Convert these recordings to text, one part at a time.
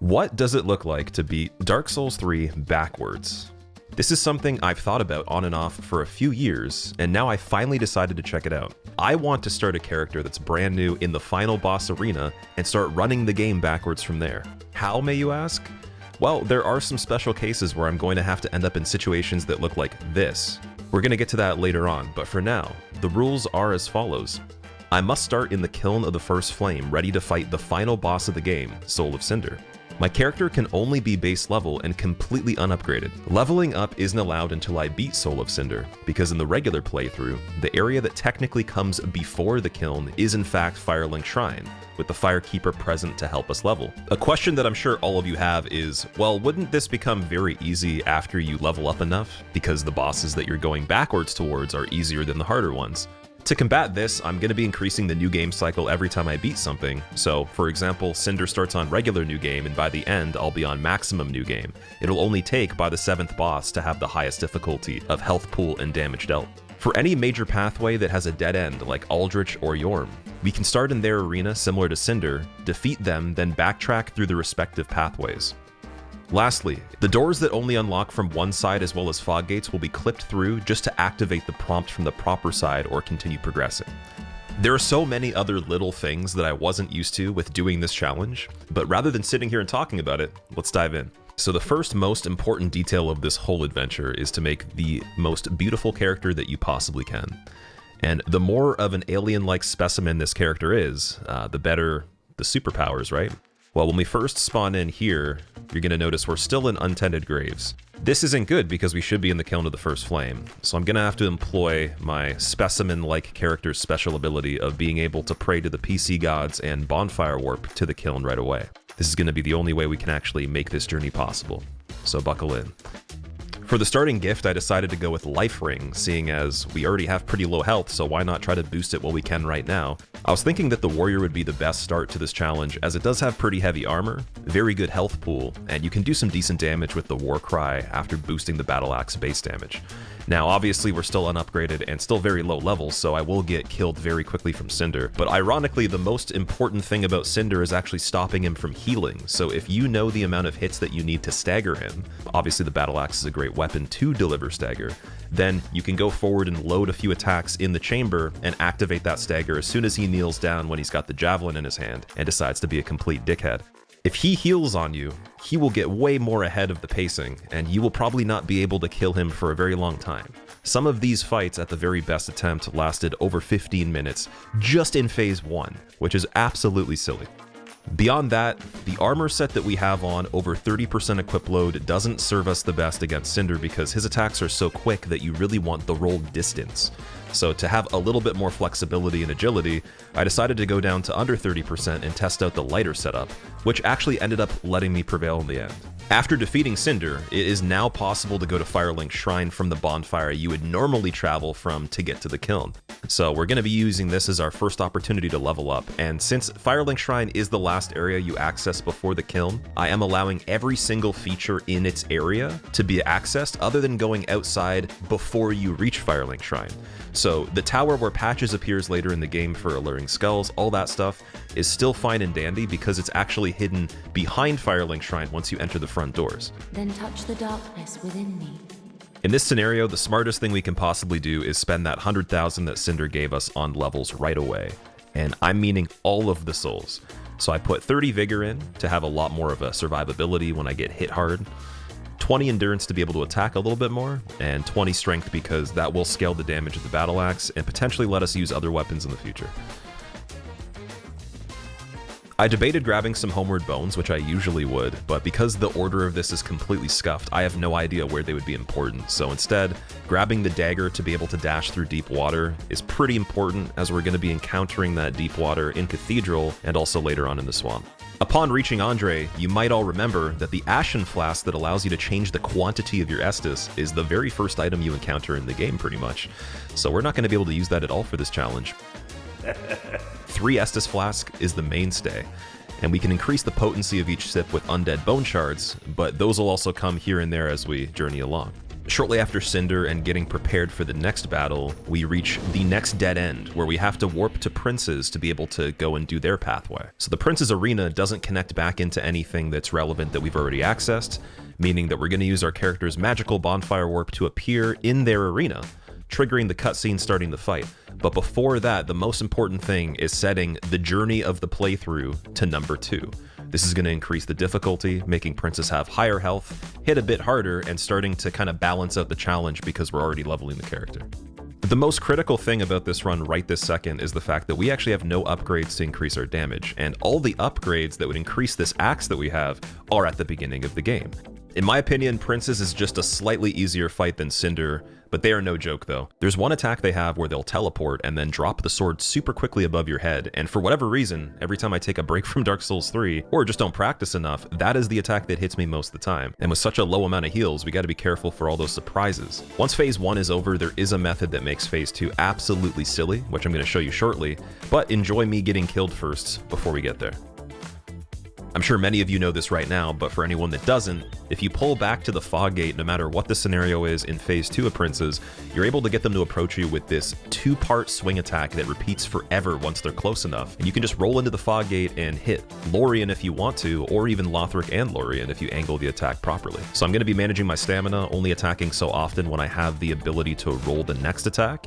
What does it look like to beat Dark Souls 3 backwards? This is something I've thought about on and off for a few years, and now I finally decided to check it out. I want to start a character that's brand new in the final boss arena and start running the game backwards from there. How, may you ask? Well, there are some special cases where I'm going to have to end up in situations that look like this. We're going to get to that later on, but for now, the rules are as follows. I must start in the Kiln of the First Flame, ready to fight the final boss of the game, Soul of Cinder. My character can only be base level and completely unupgraded. Leveling up isn't allowed until I beat Soul of Cinder, because in the regular playthrough, the area that technically comes before the Kiln is in fact Firelink Shrine, with the Firekeeper present to help us level. A question that I'm sure all of you have is, well, wouldn't this become very easy after you level up enough? Because the bosses that you're going backwards towards are easier than the harder ones. To combat this, I'm going to be increasing the new game cycle every time I beat something. So, for example, Cinder starts on regular new game, and by the end, I'll be on maximum new game. It'll only take by the 7th boss to have the highest difficulty of health pool and damage dealt. For any major pathway that has a dead end, like Aldrich or Yhorm, we can start in their arena similar to Cinder, defeat them, then backtrack through the respective pathways. Lastly, the doors that only unlock from one side as well as fog gates will be clipped through just to activate the prompt from the proper side or continue progressing. There are so many other little things that I wasn't used to with doing this challenge, but rather than sitting here and talking about it, let's dive in. So the first most important detail of this whole adventure is to make the most beautiful character that you possibly can. And the more of an alien-like specimen this character is, the better the superpowers, right? Well, when we first spawn in here, you're going to notice we're still in untended graves. This isn't good because we should be in the Kiln of the First Flame, so I'm going to have to employ my specimen-like character's special ability of being able to pray to the PC gods and bonfire warp to the Kiln right away. This is going to be the only way we can actually make this journey possible, so buckle in. For the starting gift, I decided to go with Life Ring, seeing as we already have pretty low health, so why not try to boost it while we can right now. I was thinking that the Warrior would be the best start to this challenge, as it does have pretty heavy armor, very good health pool, and you can do some decent damage with the War Cry after boosting the Battle Axe base damage. Now, obviously, we're still unupgraded and still very low levels, so I will get killed very quickly from Cinder. But ironically, the most important thing about Cinder is actually stopping him from healing. So if you know the amount of hits that you need to stagger him, obviously the Battle Axe is a great weapon to deliver stagger, then you can go forward and load a few attacks in the chamber and activate that stagger as soon as he kneels down when he's got the javelin in his hand and decides to be a complete dickhead. If he heals on you, he will get way more ahead of the pacing, and you will probably not be able to kill him for a very long time. Some of these fights at the very best attempt lasted over 15 minutes just in phase 1, which is absolutely silly. Beyond that, the armor set that we have on, over 30% equip load, doesn't serve us the best against Cinder because his attacks are so quick that you really want the roll distance. So to have a little bit more flexibility and agility, I decided to go down to under 30% and test out the lighter setup, which actually ended up letting me prevail in the end. After defeating Cinder, it is now possible to go to Firelink Shrine from the bonfire you would normally travel from to get to the Kiln. So we're going to be using this as our first opportunity to level up, and since Firelink Shrine is the last area you access before the Kiln, I am allowing every single feature in its area to be accessed other than going outside before you reach Firelink Shrine. So the tower where Patches appears later in the game for alluring skulls, all that stuff is still fine and dandy because it's actually hidden behind Firelink Shrine once you enter the front doors. Then touch the darkness within me. In this scenario, the smartest thing we can possibly do is spend that 100,000 that Cinder gave us on levels right away. And I'm meaning all of the souls. So I put 30 Vigor in to have a lot more of a survivability when I get hit hard, 20 Endurance to be able to attack a little bit more, and 20 Strength because that will scale the damage of the Battle Axe and potentially let us use other weapons in the future. I debated grabbing some Homeward Bones, which I usually would, but because the order of this is completely scuffed, I have no idea where they would be important. So instead, grabbing the dagger to be able to dash through deep water is pretty important, as we're going to be encountering that deep water in Cathedral and also later on in the swamp. Upon reaching Andre, you might all remember that the Ashen Flask that allows you to change the quantity of your Estus is the very first item you encounter in the game pretty much. So we're not going to be able to use that at all for this challenge. 3 Estus Flask is the mainstay, and we can increase the potency of each sip with Undead Bone Shards, but those will also come here and there as we journey along. Shortly after Cinder and getting prepared for the next battle, we reach the next dead end, where we have to warp to Prince's to be able to go and do their pathway. So the Prince's arena doesn't connect back into anything that's relevant that we've already accessed, meaning that we're going to use our character's magical bonfire warp to appear in their arena, triggering the cutscene starting the fight. But before that, the most important thing is setting the journey of the playthrough to number 2. This is going to increase the difficulty, making Princes have higher health, hit a bit harder, and starting to kind of balance out the challenge because we're already leveling the character. The most critical thing about this run right this second is the fact that we actually have no upgrades to increase our damage, and all the upgrades that would increase this axe that we have are at the beginning of the game. In my opinion, Prince's is just a slightly easier fight than Cinder, but they are no joke though. There's one attack they have where they'll teleport and then drop the sword super quickly above your head, and for whatever reason, every time I take a break from Dark Souls 3, or just don't practice enough, that is the attack that hits me most of the time. And with such a low amount of heals, we gotta be careful for all those surprises. Once phase 1 is over, there is a method that makes phase 2 absolutely silly, which I'm gonna show you shortly, but enjoy me getting killed first before we get there. I'm sure many of you know this right now, but for anyone that doesn't, if you pull back to the fog gate, no matter what the scenario is in phase 2 of Princes, you're able to get them to approach you with this 2-part swing attack that repeats forever once they're close enough. And you can just roll into the fog gate and hit Lorien if you want to, or even Lothric and Lorien if you angle the attack properly. So I'm going to be managing my stamina, only attacking so often when I have the ability to roll the next attack,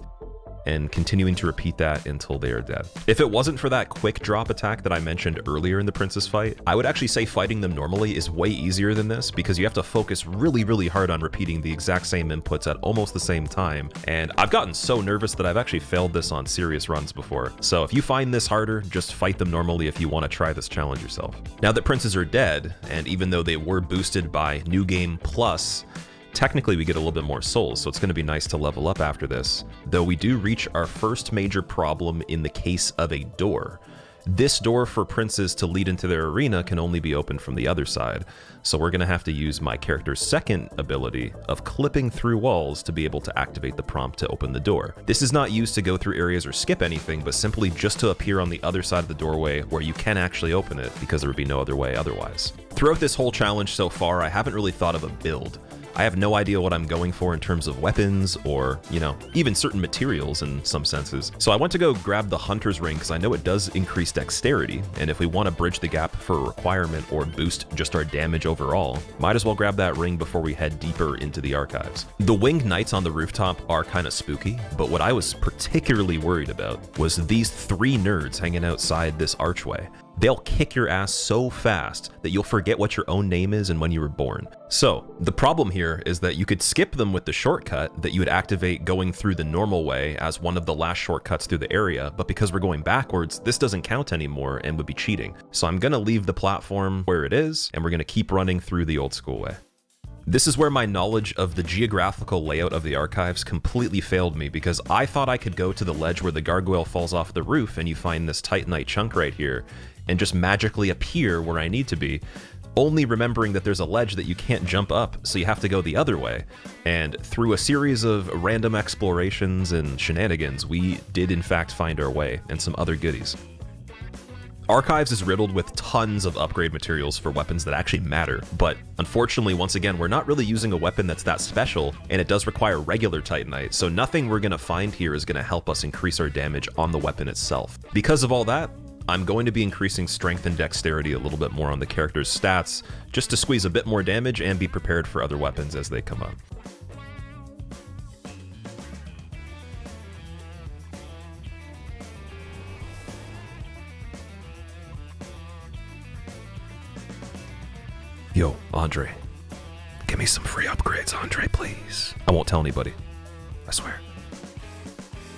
and continuing to repeat that until they are dead. If it wasn't for that quick drop attack that I mentioned earlier in the Prince's fight, I would actually say fighting them normally is way easier than this because you have to focus really hard on repeating the exact same inputs at almost the same time, and I've gotten so nervous that I've actually failed this on serious runs before. So if you find this harder, just fight them normally if you want to try this challenge yourself. Now that Princes are dead, and even though they were boosted by New Game Plus, technically we get a little bit more souls, so it's going to be nice to level up after this, though we do reach our first major problem in the case of a door. This door for Princes to lead into their arena can only be opened from the other side, so we're going to have to use my character's second ability of clipping through walls to be able to activate the prompt to open the door. This is not used to go through areas or skip anything, but simply just to appear on the other side of the doorway where you can actually open it, because there would be no other way otherwise. Throughout this whole challenge so far, I haven't really thought of a build. I have no idea what I'm going for in terms of weapons or, even certain materials in some senses. So I went to go grab the Hunter's Ring because I know it does increase dexterity, and if we want to bridge the gap for a requirement or boost just our damage overall, might as well grab that ring before we head deeper into the archives. The winged knights on the rooftop are kind of spooky, but what I was particularly worried about was these 3 nerds hanging outside this archway. They'll kick your ass so fast that you'll forget what your own name is and when you were born. So the problem here is that you could skip them with the shortcut that you would activate going through the normal way as one of the last shortcuts through the area, but because we're going backwards, this doesn't count anymore and would be cheating. So I'm gonna leave the platform where it is, and we're gonna keep running through the old school way. This is where my knowledge of the geographical layout of the archives completely failed me, because I thought I could go to the ledge where the gargoyle falls off the roof and you find this Titanite chunk right here and just magically appear where I need to be, only remembering that there's a ledge that you can't jump up, so you have to go the other way. And through a series of random explorations and shenanigans, we did in fact find our way and some other goodies. Archives is riddled with tons of upgrade materials for weapons that actually matter, but unfortunately, once again, we're not really using a weapon that's that special, and it does require regular Titanite, so nothing we're gonna find here is gonna help us increase our damage on the weapon itself. Because of all that, I'm going to be increasing strength and dexterity a little bit more on the character's stats, just to squeeze a bit more damage and be prepared for other weapons as they come up. Yo, Andre, give me some free upgrades, Andre, please. I won't tell anybody, I swear.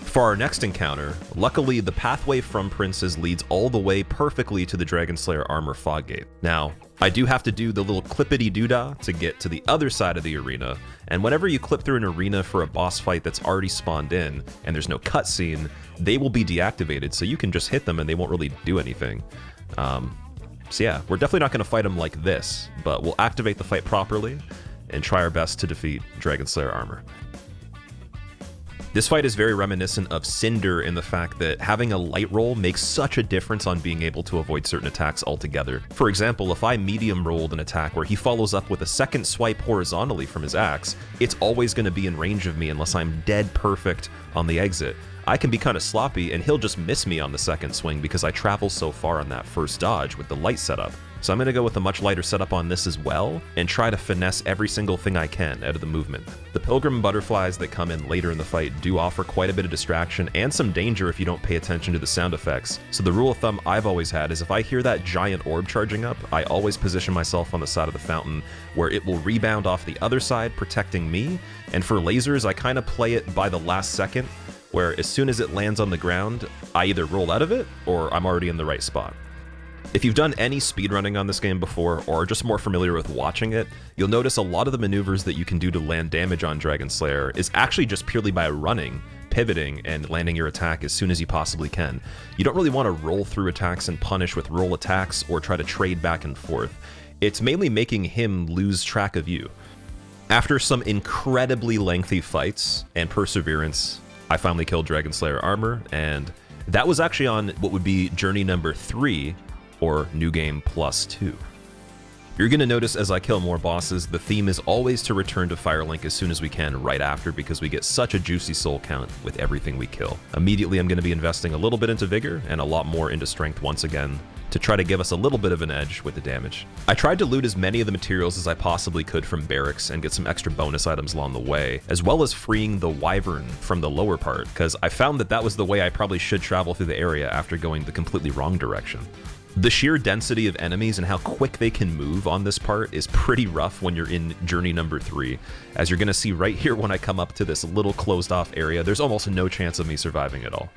For our next encounter, luckily the pathway from Princes leads all the way perfectly to the Dragonslayer Armor Fog Gate. Now, I do have to do the little clippity-doo-dah to get to the other side of the arena, and whenever you clip through an arena for a boss fight that's already spawned in, and there's no cutscene, they will be deactivated, so you can just hit them and they won't really do anything. So yeah, we're definitely not going to fight them like this, but we'll activate the fight properly and try our best to defeat Dragonslayer Armor. This fight is very reminiscent of Cinder in the fact that having a light roll makes such a difference on being able to avoid certain attacks altogether. For example, if I medium rolled an attack where he follows up with a second swipe horizontally from his axe, it's always going to be in range of me unless I'm dead perfect on the exit. I can be kind of sloppy and he'll just miss me on the second swing because I travel so far on that first dodge with the light setup. So I'm going to go with a much lighter setup on this as well, and try to finesse every single thing I can out of the movement. The Pilgrim Butterflies that come in later in the fight do offer quite a bit of distraction and some danger if you don't pay attention to the sound effects. So the rule of thumb I've always had is if I hear that giant orb charging up, I always position myself on the side of the fountain where it will rebound off the other side, protecting me. And for lasers, I kind of play it by the last second, where as soon as it lands on the ground, I either roll out of it or I'm already in the right spot. If you've done any speedrunning on this game before, or are just more familiar with watching it, you'll notice a lot of the maneuvers that you can do to land damage on Dragon Slayer is actually just purely by running, pivoting, and landing your attack as soon as you possibly can. You don't really want to roll through attacks and punish with roll attacks or try to trade back and forth. It's mainly making him lose track of you. After some incredibly lengthy fights and perseverance, I finally killed Dragon Slayer armor, and that was actually on what would be journey number 3, or New Game +2. You're going to notice as I kill more bosses, the theme is always to return to Firelink as soon as we can right after because we get such a juicy soul count with everything we kill. Immediately I'm going to be investing a little bit into Vigor and a lot more into Strength once again to try to give us a little bit of an edge with the damage. I tried to loot as many of the materials as I possibly could from barracks and get some extra bonus items along the way, as well as freeing the Wyvern from the lower part, because I found that that was the way I probably should travel through the area after going the completely wrong direction. The sheer density of enemies and how quick they can move on this part is pretty rough when you're in journey number 3. As you're going to see right here when I come up to this little closed off area, there's almost no chance of me surviving at all.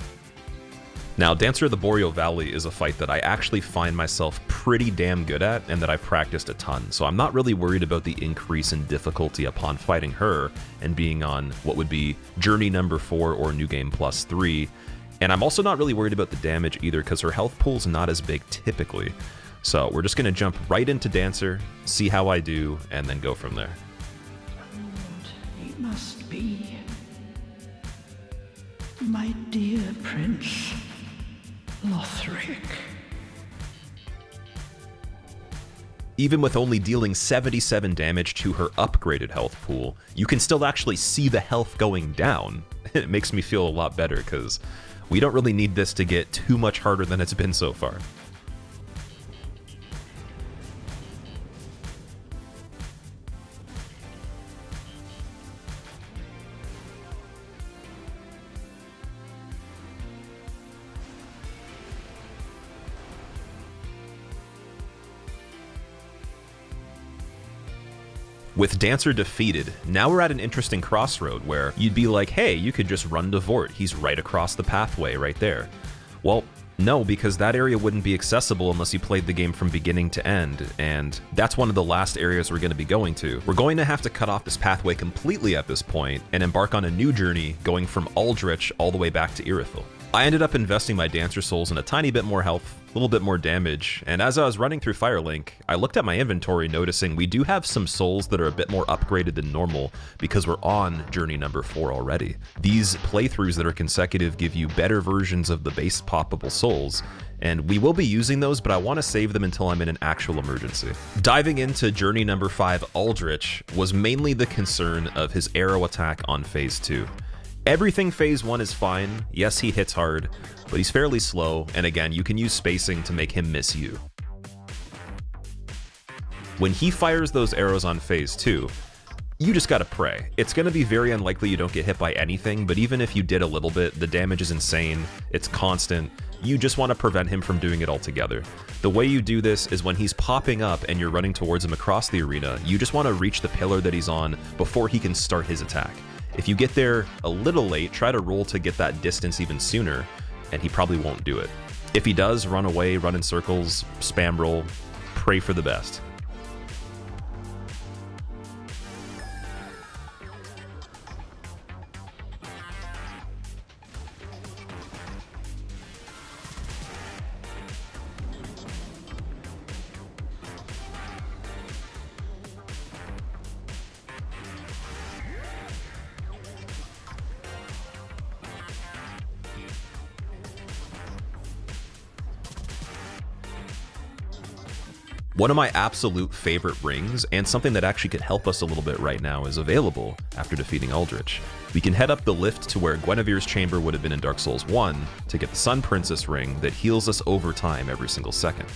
Now, Dancer of the Boreal Valley is a fight that I actually find myself pretty damn good at and that I've practiced a ton, so I'm not really worried about the increase in difficulty upon fighting her and being on what would be journey number 4 or New Game +3. And I'm also not really worried about the damage either because her health pool's not as big typically. So we're just going to jump right into Dancer, see how I do, and then go from there. It must be. My dear Prince Lothric. Even with only dealing 77 damage to her upgraded health pool, you can still actually see the health going down. It makes me feel a lot better because we don't really need this to get too much harder than it's been so far. With Dancer defeated, now we're at an interesting crossroad where you'd be like, hey, you could just run to Vordt, he's right across the pathway right there. Well, no, because that area wouldn't be accessible unless you played the game from beginning to end, and that's one of the last areas we're going to be going to. We're going to have to cut off this pathway completely at this point and embark on a new journey going from Aldrich all the way back to Irithyll. I ended up investing my Dancer souls in a tiny bit more health, a little bit more damage, and as I was running through Firelink, I looked at my inventory noticing we do have some souls that are a bit more upgraded than normal because we're on journey number 4 already. These playthroughs that are consecutive give you better versions of the base poppable souls, and we will be using those, but I want to save them until I'm in an actual emergency. Diving into journey number 5, Aldrich, was mainly the concern of his arrow attack on phase 2. Everything phase 1 is fine. Yes, he hits hard, but he's fairly slow, and again, you can use spacing to make him miss you. When he fires those arrows on phase 2, you just gotta pray. It's gonna be very unlikely you don't get hit by anything, but even if you did a little bit, the damage is insane, it's constant. You just want to prevent him from doing it altogether. The way you do this is when he's popping up and you're running towards him across the arena, you just want to reach the pillar that he's on before he can start his attack. If you get there a little late, try to roll to get that distance even sooner, and he probably won't do it. If he does, run away, run in circles, spam roll, pray for the best. One of my absolute favorite rings, and something that actually could help us a little bit right now, is available after defeating Aldrich. We can head up the lift to where Guinevere's chamber would have been in Dark Souls 1 to get the Sun Princess ring that heals us over time every single second.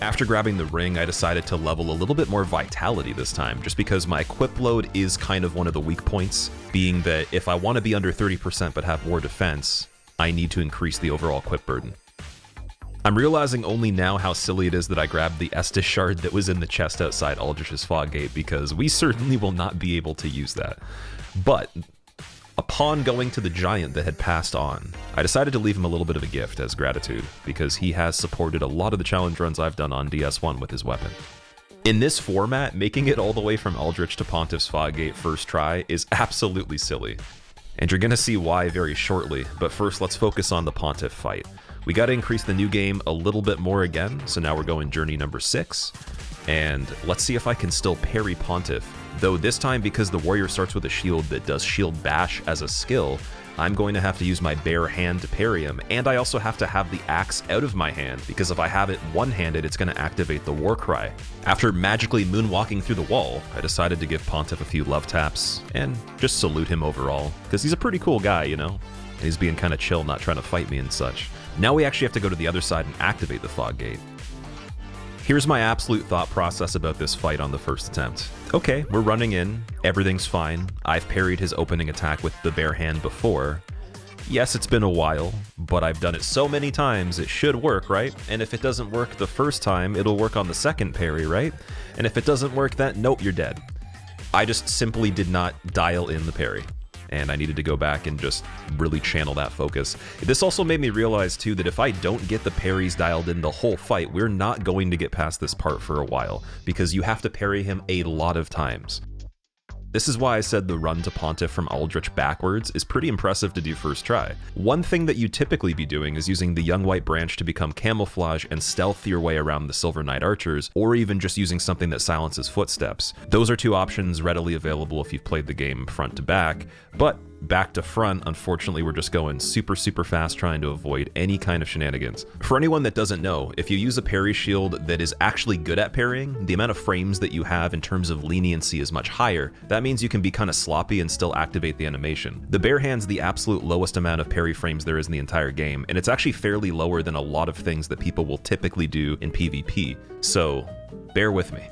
After grabbing the ring, I decided to level a little bit more vitality this time, just because my equip load is kind of one of the weak points, being that if I want to be under 30% but have more defense, I need to increase the overall equip burden. I'm realizing only now how silly it is that I grabbed the Estus shard that was in the chest outside Aldrich's Fog Gate, because we certainly will not be able to use that. But upon going to the giant that had passed on, I decided to leave him a little bit of a gift as gratitude, because he has supported a lot of the challenge runs I've done on DS1 with his weapon. In this format, making it all the way from Aldrich to Pontiff's Fog Gate first try is absolutely silly. And you're gonna see why very shortly, but first let's focus on the Pontiff fight. We gotta increase the new game a little bit more again, so now we're going journey number 6, and let's see if I can still parry Pontiff. Though this time, because the warrior starts with a shield that does shield bash as a skill, I'm going to have to use my bare hand to parry him, and I also have to have the axe out of my hand, because if I have it one-handed, it's going to activate the war cry. After magically moonwalking through the wall, I decided to give Pontiff a few love taps, and just salute him overall, because he's a pretty cool guy, you know? And he's being kind of chill, not trying to fight me and such. Now we actually have to go to the other side and activate the Fog Gate. Here's my absolute thought process about this fight on the first attempt. Okay, we're running in, everything's fine. I've parried his opening attack with the bare hand before. Yes, it's been a while, but I've done it so many times it should work, right? And if it doesn't work the first time, it'll work on the second parry, right? And if it doesn't work, then nope, you're dead. I just simply did not dial in the parry, and I needed to go back and just really channel that focus. This also made me realize too that if I don't get the parries dialed in the whole fight, we're not going to get past this part for a while, because you have to parry him a lot of times. This is why I said the run to Pontiff from Aldrich backwards is pretty impressive to do first try. One thing that you'd typically be doing is using the Young White Branch to become camouflage and stealth your way around the Silver Knight archers, or even just using something that silences footsteps. Those are two options readily available if you've played the game front to back, but back to front, unfortunately, we're just going super fast trying to avoid any kind of shenanigans. For anyone that doesn't know, if you use a parry shield that is actually good at parrying, the amount of frames that you have in terms of leniency is much higher. That means you can be kind of sloppy and still activate the animation. The bare hand's the absolute lowest amount of parry frames there is in the entire game, and it's actually fairly lower than a lot of things that people will typically do in PvP. So, bear with me.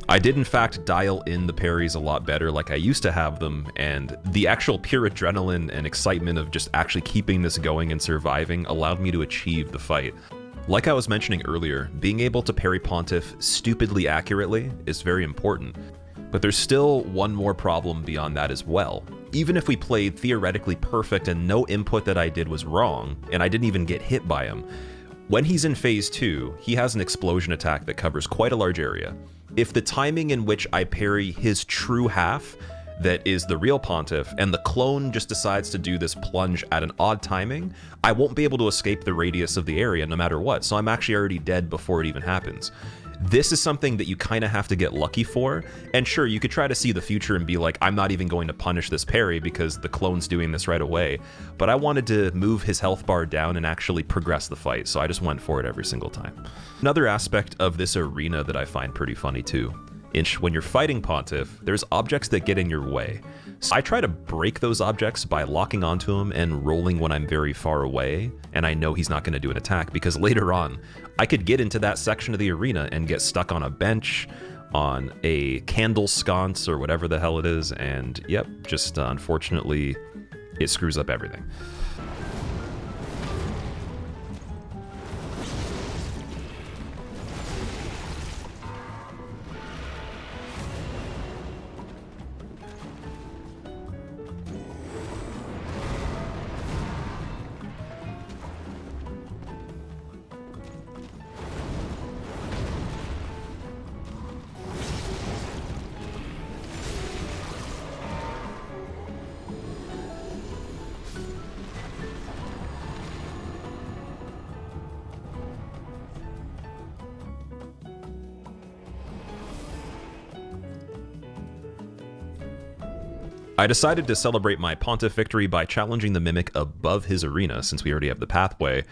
I did in fact dial in the parries a lot better like I used to have them, and the actual pure adrenaline and excitement of just actually keeping this going and surviving allowed me to achieve the fight. Like I was mentioning earlier, being able to parry Pontiff stupidly accurately is very important, but there's still one more problem beyond that as well. Even if we played theoretically perfect and no input that I did was wrong, and I didn't even get hit by him, when he's in phase 2, he has an explosion attack that covers quite a large area. If the timing in which I parry his true half, that is the real Pontiff, and the clone just decides to do this plunge at an odd timing, I won't be able to escape the radius of the area no matter what, so I'm actually already dead before it even happens. This is something that you kind of have to get lucky for, and sure, you could try to see the future and be like, I'm not even going to punish this parry because the clone's doing this right away, but I wanted to move his health bar down and actually progress the fight, so I just went for it every single time. Another aspect of this arena that I find pretty funny too, when you're fighting Pontiff, there's objects that get in your way. So I try to break those objects by locking onto them and rolling when I'm very far away, and I know he's not going to do an attack, because later on, I could get into that section of the arena and get stuck on a bench, on a candle sconce, or whatever the hell it is, and yep, just unfortunately, it screws up everything. I decided to celebrate my Pontiff victory by challenging the Mimic above his arena, since we already have the pathway,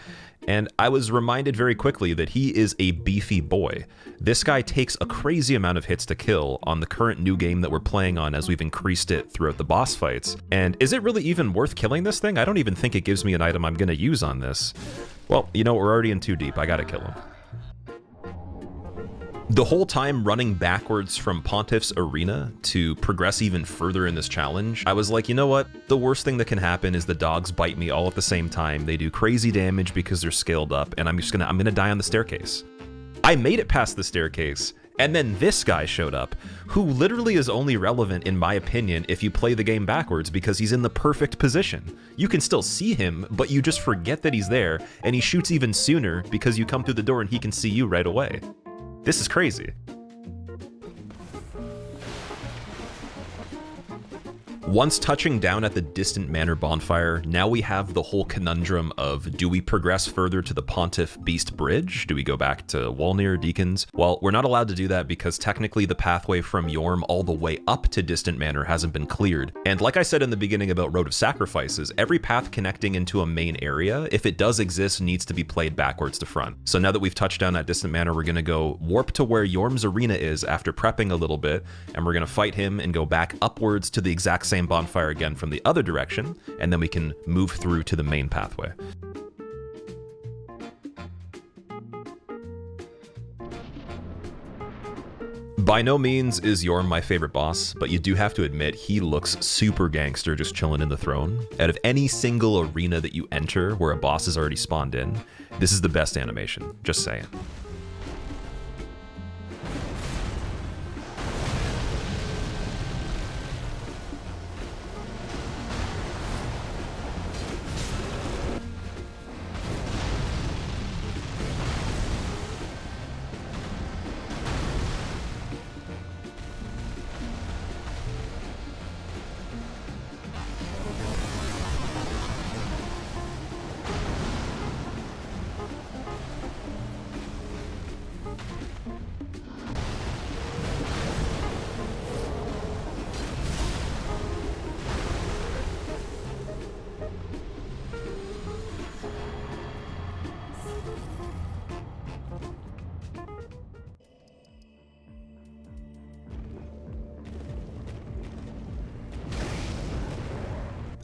and I was reminded very quickly that he is a beefy boy. This guy takes a crazy amount of hits to kill on the current new game that we're playing on as we've increased it throughout the boss fights. And is it really even worth killing this thing? I don't even think it gives me an item I'm gonna use on this. Well, you know, we're already in too deep, I gotta kill him. The whole time running backwards from Pontiff's arena to progress even further in this challenge, I was like, you know what? The worst thing that can happen is the dogs bite me all at the same time. They do crazy damage because they're scaled up, and I'm gonna die on the staircase. I made it past the staircase, and then this guy showed up, who literally is only relevant, in my opinion, if you play the game backwards because he's in the perfect position. You can still see him, but you just forget that he's there, and he shoots even sooner because you come through the door and he can see you right away. This is crazy. Once touching down at the Distant Manor bonfire, now we have the whole conundrum of, do we progress further to the Pontiff Beast Bridge? Do we go back to Wolnir, Deacons? Well, we're not allowed to do that because technically the pathway from Yhorm all the way up to Distant Manor hasn't been cleared. And like I said in the beginning about Road of Sacrifices, every path connecting into a main area, if it does exist, needs to be played backwards to front. So now that we've touched down at Distant Manor, we're gonna go warp to where Yhorm's arena is after prepping a little bit, and we're gonna fight him and go back upwards to the exact same bonfire again from the other direction, and then we can move through to the main pathway. By no means is Yhorm my favorite boss, but you do have to admit he looks super gangster just chilling in the throne. Out of any single arena that you enter where a boss is already spawned in, this is the best animation, just saying.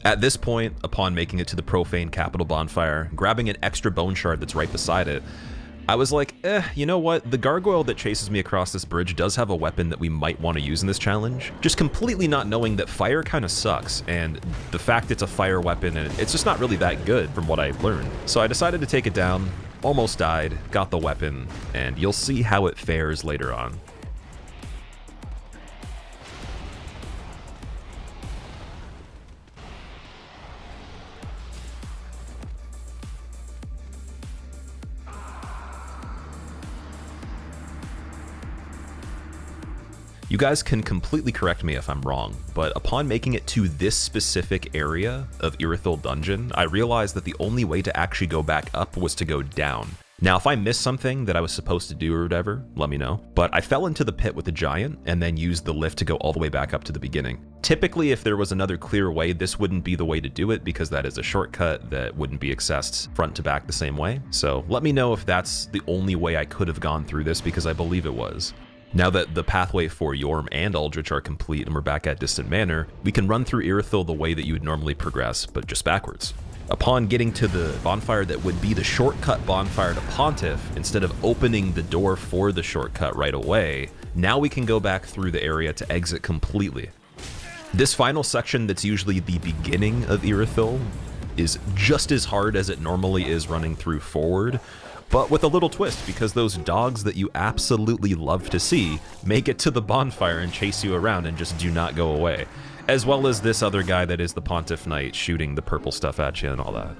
At this point, upon making it to the Profane Capital bonfire, grabbing an extra bone shard that's right beside it, I was like, you know what? The gargoyle that chases me across this bridge does have a weapon that we might want to use in this challenge. Just completely not knowing that fire kind of sucks, and the fact it's a fire weapon, and it's just not really that good from what I've learned. So I decided to take it down, almost died, got the weapon, and you'll see how it fares later on. You guys can completely correct me if I'm wrong, but upon making it to this specific area of Irithyll Dungeon, I realized that the only way to actually go back up was to go down. Now, if I missed something that I was supposed to do or whatever, let me know. But I fell into the pit with the giant and then used the lift to go all the way back up to the beginning. Typically, if there was another clear way, this wouldn't be the way to do it because that is a shortcut that wouldn't be accessed front to back the same way. So let me know if that's the only way I could have gone through this, because I believe it was. Now that the pathway for Yhorm and Aldrich are complete and we're back at Distant Manor, we can run through Irithyll the way that you would normally progress, but just backwards. Upon getting to the bonfire that would be the shortcut bonfire to Pontiff, instead of opening the door for the shortcut right away, now we can go back through the area to exit completely. This final section that's usually the beginning of Irithyll is just as hard as it normally is running through forward, but with a little twist, because those dogs that you absolutely love to see make it to the bonfire and chase you around and just do not go away. As well as this other guy that is the Pontiff Knight shooting the purple stuff at you and all that.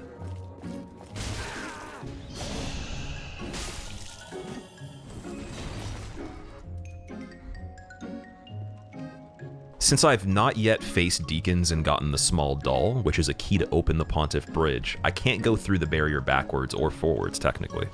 Since I've not yet faced Deacons and gotten the small doll, which is a key to open the Pontiff Bridge, I can't go through the barrier backwards or forwards technically.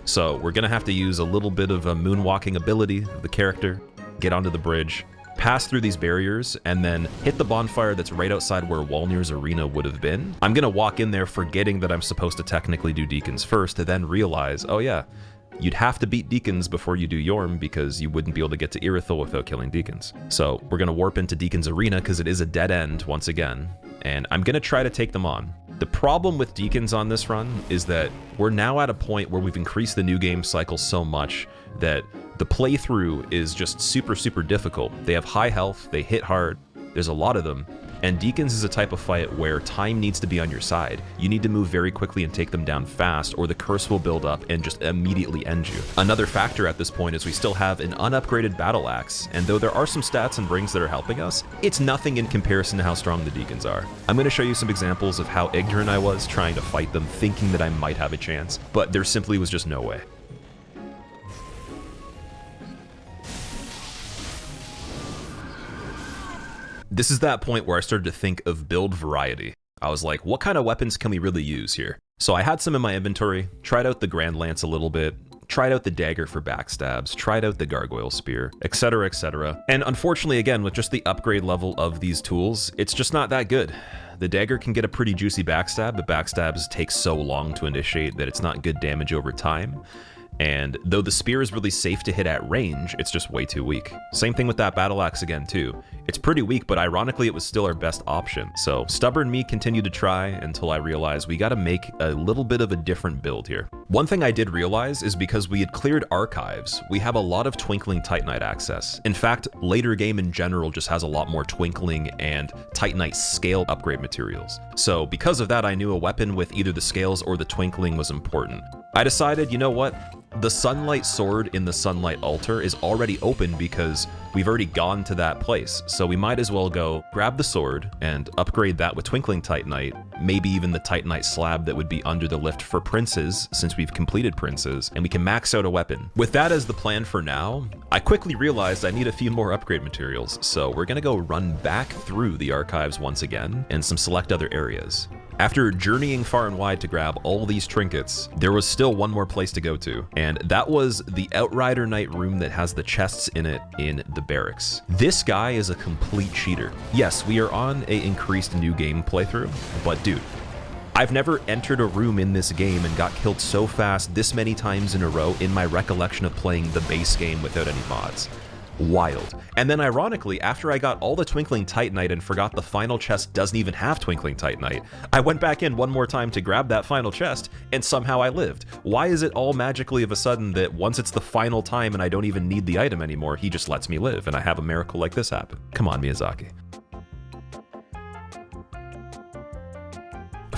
So we're gonna have to use a little bit of a moonwalking ability of the character, get onto the bridge, pass through these barriers, and then hit the bonfire that's right outside where Wolnir's arena would have been. I'm gonna walk in there forgetting that I'm supposed to technically do Deacons first, to then realize, oh yeah, you'd have to beat Deacons before you do Yhorm because you wouldn't be able to get to Irithyll without killing Deacons. So we're gonna warp into Deacons arena because it is a dead end once again, and I'm gonna try to take them on. The problem with Deacons on this run is that we're now at a point where we've increased the new game cycle so much that the playthrough is just super, super difficult. They have high health, they hit hard, there's a lot of them, and Deacons is a type of fight where time needs to be on your side. You need to move very quickly and take them down fast, or the curse will build up and just immediately end you. Another factor at this point is we still have an unupgraded battle axe, and though there are some stats and rings that are helping us, it's nothing in comparison to how strong the Deacons are. I'm going to show you some examples of how ignorant I was trying to fight them, thinking that I might have a chance, but there simply was just no way. This is that point where I started to think of build variety. I was like, what kind of weapons can we really use here? So I had some in my inventory, tried out the Grand Lance a little bit, tried out the dagger for backstabs, tried out the gargoyle spear, etc, etc. And unfortunately, again, with just the upgrade level of these tools, it's just not that good. The dagger can get a pretty juicy backstab, but backstabs take so long to initiate that it's not good damage over time. And though the spear is really safe to hit at range, it's just way too weak. Same thing with that battle axe again too. It's pretty weak, but ironically it was still our best option. So stubborn me continued to try until I realized we gotta make a little bit of a different build here. One thing I did realize is because we had cleared archives, we have a lot of Twinkling Titanite access. In fact, later game in general just has a lot more Twinkling and Titanite scale upgrade materials. So because of that, I knew a weapon with either the scales or the Twinkling was important. I decided, you know what? The Sunlight Sword in the Sunlight Altar is already open because we've already gone to that place. So we might as well go grab the sword and upgrade that with Twinkling Titanite, maybe even the Titanite slab that would be under the lift for Princes, since we've completed Princes, and we can max out a weapon. With that as the plan for now, I quickly realized I need a few more upgrade materials, so we're gonna go run back through the archives once again and some select other areas. After journeying far and wide to grab all these trinkets, there was still one more place to go to, and that was the Outrider Knight room that has the chests in it in the barracks. This guy is a complete cheater. Yes, we are on a increased new game playthrough, but dude, I've never entered a room in this game and got killed so fast this many times in a row in my recollection of playing the base game without any mods. Wild. And then ironically, after I got all the Twinkling Titanite and forgot the final chest doesn't even have Twinkling Titanite, I went back in one more time to grab that final chest, and somehow I lived. Why is it all magically of a sudden that once it's the final time and I don't even need the item anymore, he just lets me live and I have a miracle like this happen? Come on, Miyazaki.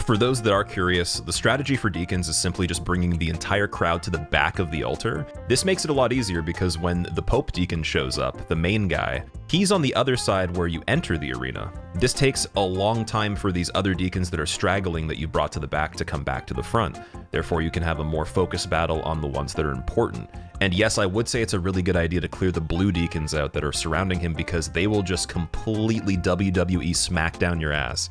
For those that are curious, the strategy for Deacons is simply just bringing the entire crowd to the back of the altar. This makes it a lot easier because when the Pope Deacon shows up, the main guy, he's on the other side where you enter the arena. This takes a long time for these other Deacons that are straggling that you brought to the back to come back to the front. Therefore, you can have a more focused battle on the ones that are important. And yes, I would say it's a really good idea to clear the blue Deacons out that are surrounding him because they will just completely WWE smack down your ass.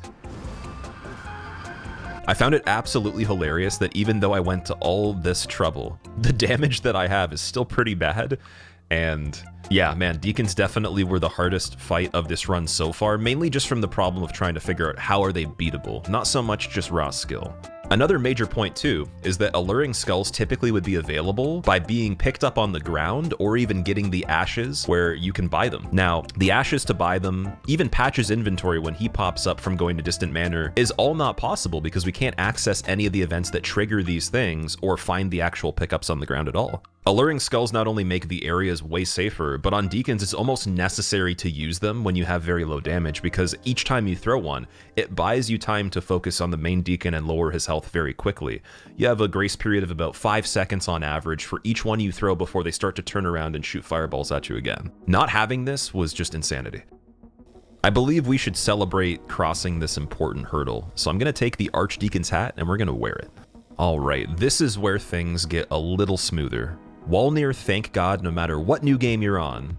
I found it absolutely hilarious that even though I went to all this trouble, the damage that I have is still pretty bad. And yeah, man, Deacons definitely were the hardest fight of this run so far, mainly just from the problem of trying to figure out how are they beatable, not so much just raw skill. Another major point too is that alluring skulls typically would be available by being picked up on the ground or even getting the ashes where you can buy them. Now, the ashes to buy them, even Patch's inventory when he pops up from going to Distant Manor, is all not possible because we can't access any of the events that trigger these things or find the actual pickups on the ground at all. Alluring skulls not only make the areas way safer, but on Deacons it's almost necessary to use them when you have very low damage because each time you throw one, it buys you time to focus on the main Deacon and lower his health very quickly. You have a grace period of about 5 seconds on average for each one you throw before they start to turn around and shoot fireballs at you again. Not having this was just insanity. I believe we should celebrate crossing this important hurdle, so I'm going to take the Archdeacon's hat and we're going to wear it. Alright, this is where things get a little smoother. Wolnir, thank God, no matter what new game you're on,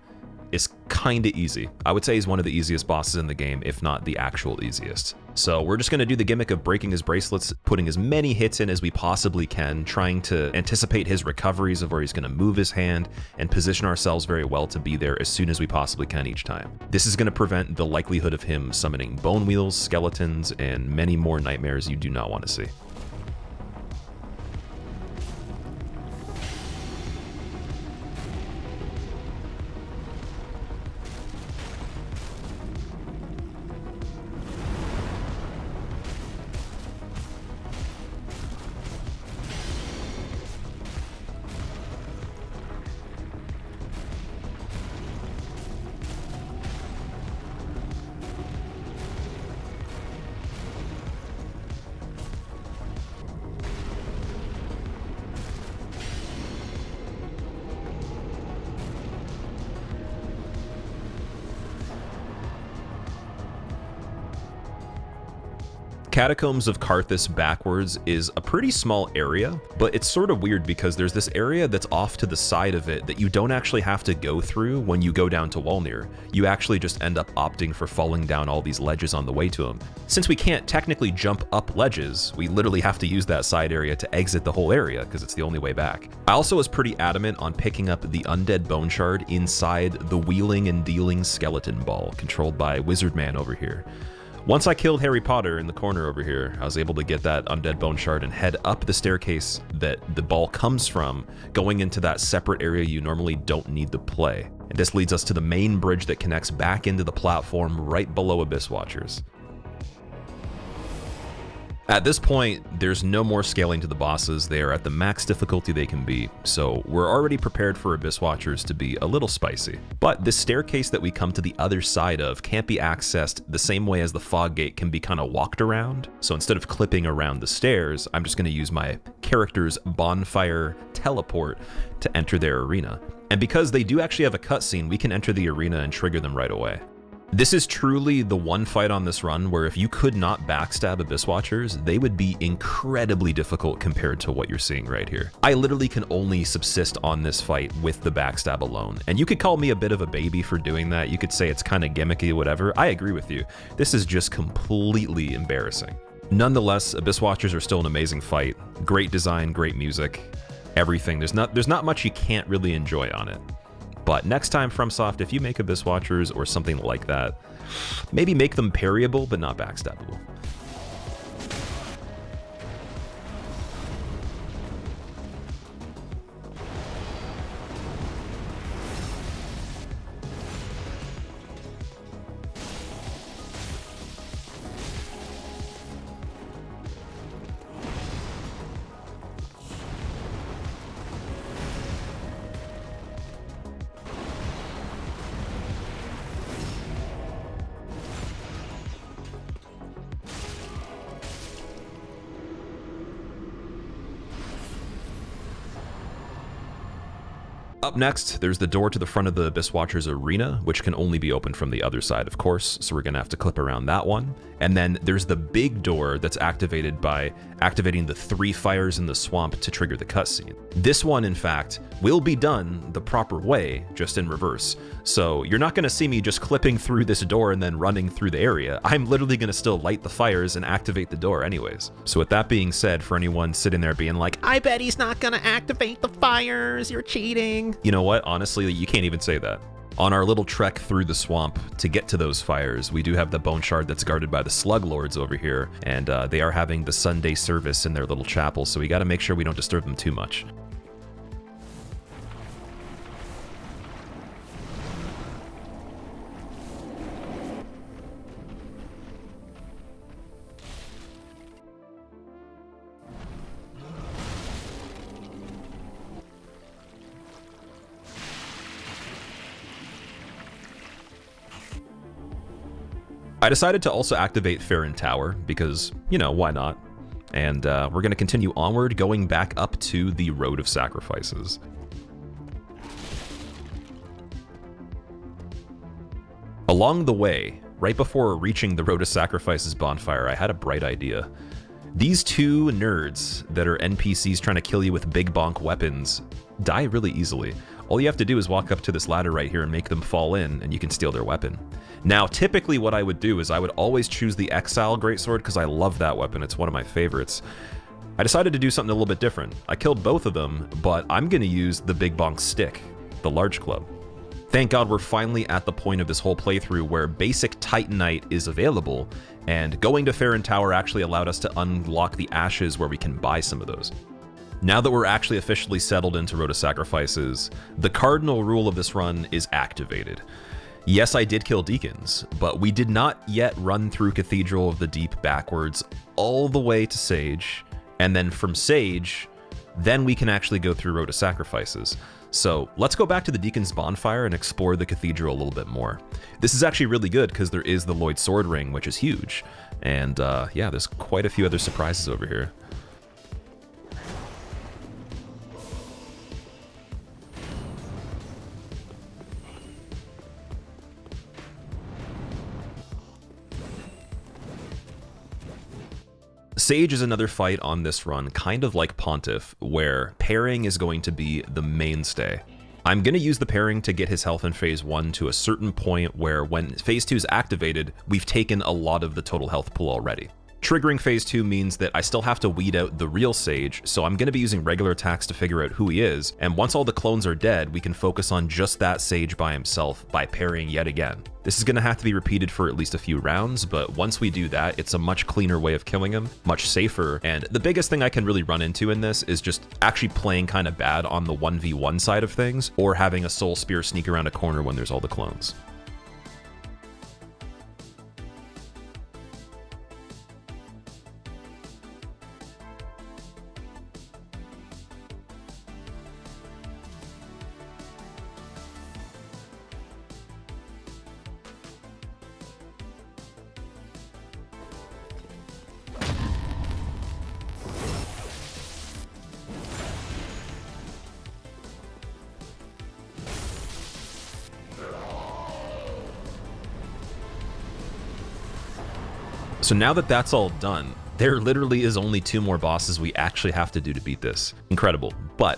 is kinda easy. I would say he's one of the easiest bosses in the game, if not the actual easiest. So we're just going to do the gimmick of breaking his bracelets, putting as many hits in as we possibly can, trying to anticipate his recoveries of where he's going to move his hand, and position ourselves very well to be there as soon as we possibly can each time. This is going to prevent the likelihood of him summoning bone wheels, skeletons, and many more nightmares you do not want to see. Catacombs of Karthus backwards is a pretty small area, but it's sort of weird because there's this area that's off to the side of it that you don't actually have to go through when you go down to Wolnir. You actually just end up opting for falling down all these ledges on the way to them. Since we can't technically jump up ledges, we literally have to use that side area to exit the whole area because it's the only way back. I also was pretty adamant on picking up the Undead Bone Shard inside the Wheeling and Dealing Skeleton Ball, controlled by Wizard Man over here. Once I killed Harry Potter in the corner over here, I was able to get that Undead Bone Shard and head up the staircase that the ball comes from, going into that separate area you normally don't need to play. And this leads us to the main bridge that connects back into the platform right below Abyss Watchers. At this point, there's no more scaling to the bosses. They are at the max difficulty they can be, so we're already prepared for Abyss Watchers to be a little spicy. But this staircase that we come to the other side of can't be accessed the same way as the fog gate can be kind of walked around. So instead of clipping around the stairs, I'm just going to use my character's bonfire teleport to enter their arena. And because they do actually have a cutscene, we can enter the arena and trigger them right away. This is truly the one fight on this run where if you could not backstab Abyss Watchers, they would be incredibly difficult compared to what you're seeing right here. I literally can only subsist on this fight with the backstab alone. And you could call me a bit of a baby for doing that. You could say it's kind of gimmicky, whatever. I agree with you. This is just completely embarrassing. Nonetheless, Abyss Watchers are still an amazing fight. Great design, great music, everything. There's not much you can't really enjoy on it. But next time, FromSoft, if you make Abyss Watchers or something like that, maybe make them parryable but not backstabbable. Up next, there's the door to the front of the Abyss Watchers arena, which can only be opened from the other side, of course, so we're gonna have to clip around that one. And then there's the big door that's activated by activating the 3 fires in the swamp to trigger the cutscene. This one, in fact, will be done the proper way, just in reverse. So you're not gonna see me just clipping through this door and then running through the area. I'm literally gonna still light the fires and activate the door anyways. So with that being said, for anyone sitting there being like, I bet he's not gonna activate the fires, you're cheating. You know what, honestly, you can't even say that. On our little trek through the swamp to get to those fires, we do have the Bone Shard that's guarded by the Slug Lords over here, and they are having the Sunday service in their little chapel, so we gotta make sure we don't disturb them too much. I decided to also activate Farron Tower because, you know, why not? And we're going to continue onward, going back up to the Road of Sacrifices. Along the way, right before reaching the Road of Sacrifices bonfire, I had a bright idea. These 2 nerds that are NPCs trying to kill you with big bonk weapons die really easily. All you have to do is walk up to this ladder right here and make them fall in, and you can steal their weapon. Now, typically what I would do is I would always choose the Exile Greatsword because I love that weapon. It's one of my favorites. I decided to do something a little bit different. I killed both of them, but I'm going to use the Big Bonk Stick, the large club. Thank God we're finally at the point of this whole playthrough where basic Titanite is available, and going to Farron Tower actually allowed us to unlock the ashes where we can buy some of those. Now that we're actually officially settled into Road of Sacrifices, the cardinal rule of this run is activated. Yes, I did kill Deacons, but we did not yet run through Cathedral of the Deep backwards all the way to Sage, and then from Sage, then we can actually go through Road of Sacrifices. So let's go back to the Deacon's Bonfire and explore the Cathedral a little bit more. This is actually really good because there is the Lloyd Sword Ring, which is huge. And yeah, there's quite a few other surprises over here. Sage is another fight on this run, kind of like Pontiff, where parrying is going to be the mainstay. I'm going to use the parrying to get his health in phase 1 to a certain point where when phase 2 is activated, we've taken a lot of the total health pool already. Triggering phase 2 means that I still have to weed out the real Sage, so I'm going to be using regular attacks to figure out who he is, and once all the clones are dead, we can focus on just that Sage by himself by parrying yet again. This is going to have to be repeated for at least a few rounds, but once we do that, it's a much cleaner way of killing him, much safer, and the biggest thing I can really run into in this is just actually playing kind of bad on the 1v1 side of things, or having a Soul Spear sneak around a corner when there's all the clones. So now that that's all done, there literally is only 2 more bosses we actually have to do to beat this. Incredible. But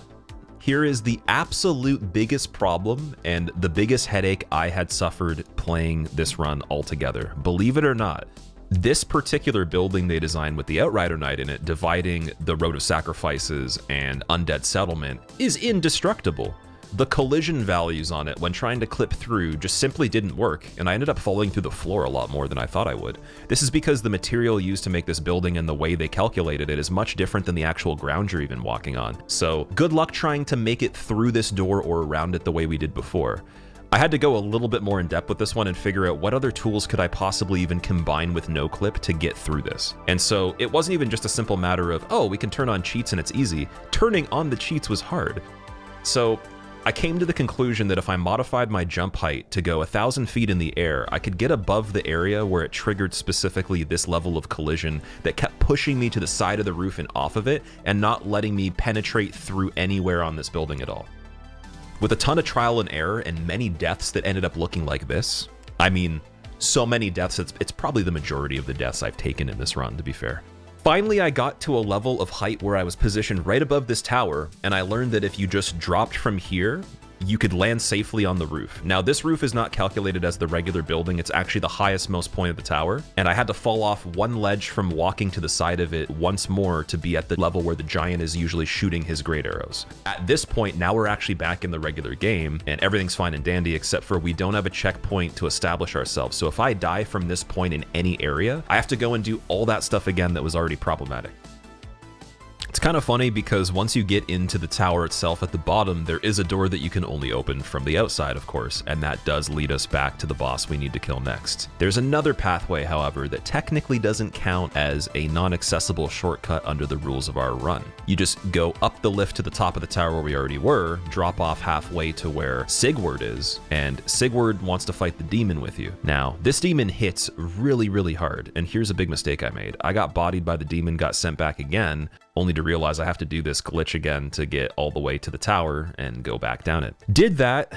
here is the absolute biggest problem and the biggest headache I had suffered playing this run altogether. Believe it or not, this particular building they designed with the Outrider Knight in it, dividing the Road of Sacrifices and Undead Settlement, is indestructible. The collision values on it when trying to clip through just simply didn't work, and I ended up falling through the floor a lot more than I thought I would. This is because the material used to make this building and the way they calculated it is much different than the actual ground you're even walking on. So good luck trying to make it through this door or around it the way we did before. I had to go a little bit more in depth with this one and figure out what other tools could I possibly even combine with no clip to get through this. And so it wasn't even just a simple matter of, oh, we can turn on cheats and it's easy. Turning on the cheats was hard. So I came to the conclusion that if I modified my jump height to go 1,000 feet in the air, I could get above the area where it triggered specifically this level of collision that kept pushing me to the side of the roof and off of it, and not letting me penetrate through anywhere on this building at all. With a ton of trial and error and many deaths that ended up looking like this, I mean, so many deaths, it's probably the majority of the deaths I've taken in this run, to be fair. Finally, I got to a level of height where I was positioned right above this tower, and I learned that if you just dropped from here, you could land safely on the roof. Now, this roof is not calculated as the regular building, it's actually the highest most point of the tower, and I had to fall off one ledge from walking to the side of it once more to be at the level where the giant is usually shooting his great arrows. At this point, now we're actually back in the regular game, and everything's fine and dandy, except for we don't have a checkpoint to establish ourselves. So if I die from this point in any area, I have to go and do all that stuff again that was already problematic. It's kind of funny because once you get into the tower itself at the bottom, there is a door that you can only open from the outside, of course, and that does lead us back to the boss we need to kill next. There's another pathway, however, that technically doesn't count as a non-accessible shortcut under the rules of our run. You just go up the lift to the top of the tower where we already were, drop off halfway to where Sigurd is, and Sigurd wants to fight the demon with you. Now, this demon hits really, really hard, and here's a big mistake I made. I got bodied by the demon, got sent back again, only to realize I have to do this glitch again to get all the way to the tower and go back down it. Did that,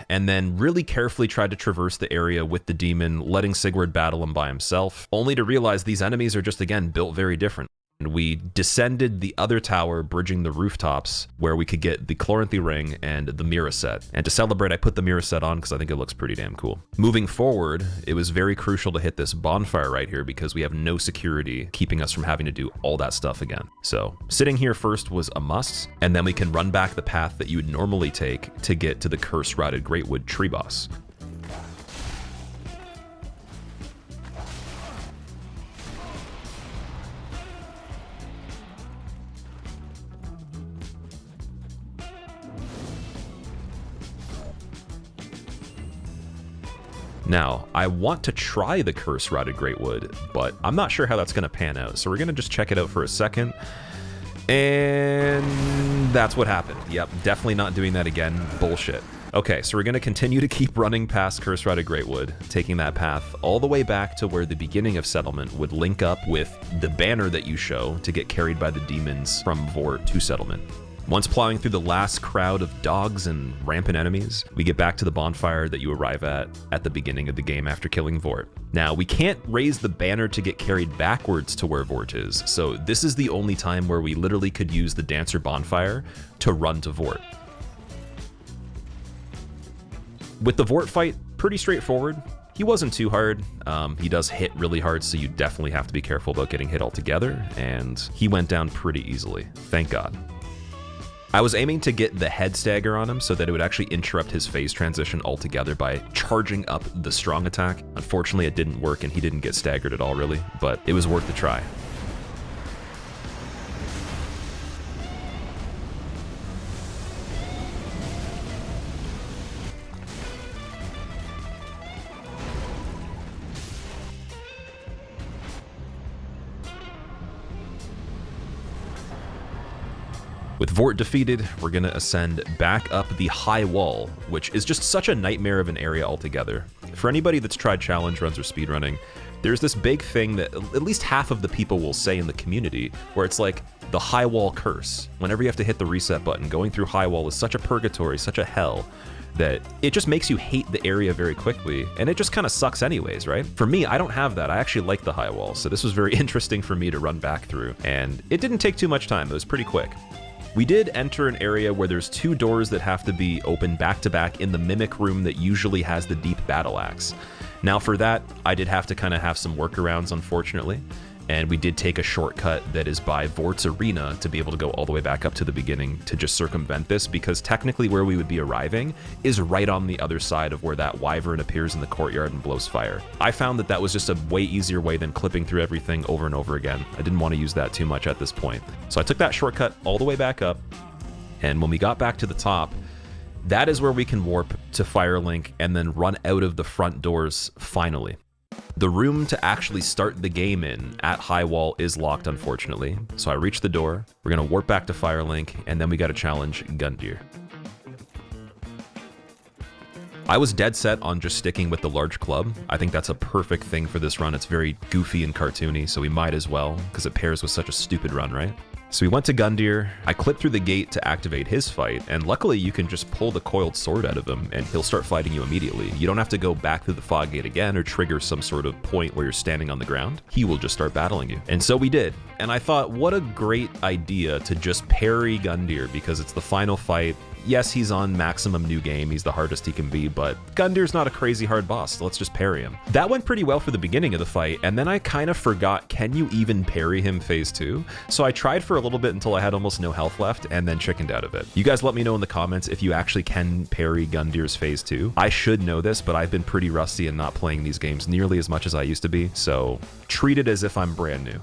and then really carefully tried to traverse the area with the demon, letting Sigurd battle him by himself, only to realize these enemies are just, again, built very different. And we descended the other tower, bridging the rooftops, where we could get the Chloranthy ring and the Mira set. And to celebrate, I put the Mira set on because I think it looks pretty damn cool. Moving forward, it was very crucial to hit this bonfire right here because we have no security keeping us from having to do all that stuff again. So sitting here first was a must, and then we can run back the path that you would normally take to get to the curse-rotted Greatwood tree boss. Now, I want to try the curse-rotted Greatwood, but I'm not sure how that's going to pan out, so we're going to just check it out for a second. And that's what happened. Yep, definitely not doing that again. Bullshit. Okay, so we're going to continue to keep running past curse-rotted Greatwood, taking that path all the way back to where the beginning of Settlement would link up with the banner that you show to get carried by the demons from Vordt to Settlement. Once plowing through the last crowd of dogs and rampant enemies, we get back to the bonfire that you arrive at the beginning of the game after killing Vordt. Now, we can't raise the banner to get carried backwards to where Vordt is, so this is the only time where we literally could use the Dancer bonfire to run to Vordt. With the Vordt fight, pretty straightforward. He wasn't too hard. He does hit really hard, so you definitely have to be careful about getting hit altogether, and he went down pretty easily, thank God. I was aiming to get the head stagger on him so that it would actually interrupt his phase transition altogether by charging up the strong attack. Unfortunately, it didn't work and he didn't get staggered at all really, but it was worth the try. With Vordt defeated, we're gonna ascend back up the high wall, which is just such a nightmare of an area altogether. For anybody that's tried challenge runs or speedrunning, there's this big thing that at least half of the people will say in the community, where it's like the high wall curse. Whenever you have to hit the reset button, going through high wall is such a purgatory, such a hell, that it just makes you hate the area very quickly, and it just kind of sucks anyways, right? For me, I don't have that. I actually like the high wall, so this was very interesting for me to run back through, and it didn't take too much time. It was pretty quick. We did enter an area where there's two doors that have to be opened back to back in the mimic room that usually has the deep battle axe. Now for that, I did have to kind of have some workarounds, unfortunately, and we did take a shortcut that is by Vordt's arena to be able to go all the way back up to the beginning to just circumvent this, because technically where we would be arriving is right on the other side of where that wyvern appears in the courtyard and blows fire. I found that that was just a way easier way than clipping through everything over and over again. I didn't want to use that too much at this point. So I took that shortcut all the way back up, and when we got back to the top, that is where we can warp to Firelink and then run out of the front doors finally. The room to actually start the game in at High Wall is locked, unfortunately. So I reached the door, we're gonna warp back to Firelink, and then we gotta challenge Gundyr. I was dead set on just sticking with the large club. I think that's a perfect thing for this run. It's very goofy and cartoony, so we might as well, because it pairs with such a stupid run, right? So we went to Gundyr, I clipped through the gate to activate his fight, and luckily you can just pull the coiled sword out of him and he'll start fighting you immediately. You don't have to go back through the fog gate again or trigger some sort of point where you're standing on the ground. He will just start battling you. And so we did. And I thought, what a great idea to just parry Gundyr, because it's the final fight. Yes, he's on maximum new game, he's the hardest he can be, but Gundyr's not a crazy hard boss, so let's just parry him. That went pretty well for the beginning of the fight, and then I kind of forgot, can you even parry him phase 2? So I tried for a little bit until I had almost no health left, and then chickened out of it. You guys let me know in the comments if you actually can parry Gundyr's phase 2. I should know this, but I've been pretty rusty and not playing these games nearly as much as I used to be, so treat it as if I'm brand new.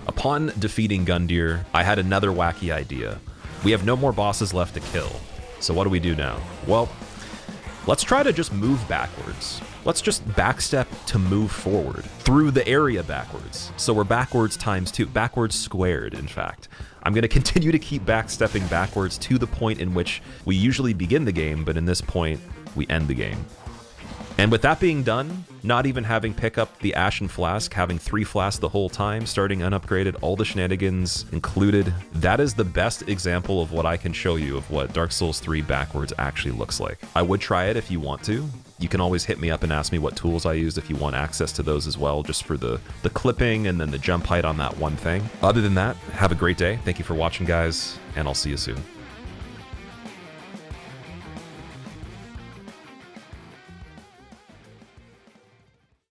Upon defeating Gundyr, I had another wacky idea. We have no more bosses left to kill, so what do we do now? Well, Let's try to just move backwards. Let's just backstep to move forward through the area backwards. So we're backwards times 2, backwards squared, in fact. I'm going to continue to keep backstepping backwards to the point in which we usually begin the game, but in this point, we end the game. And with that being done, not even having pick up the Ashen Flask, having 3 flasks the whole time, starting unupgraded, all the shenanigans included, that is the best example of what I can show you of what Dark Souls 3 backwards actually looks like. I would try it if you want to. You can always hit me up and ask me what tools I used if you want access to those as well, just for the clipping and then the jump height on that one thing. Other than that, have a great day. Thank you for watching, guys, and I'll see you soon.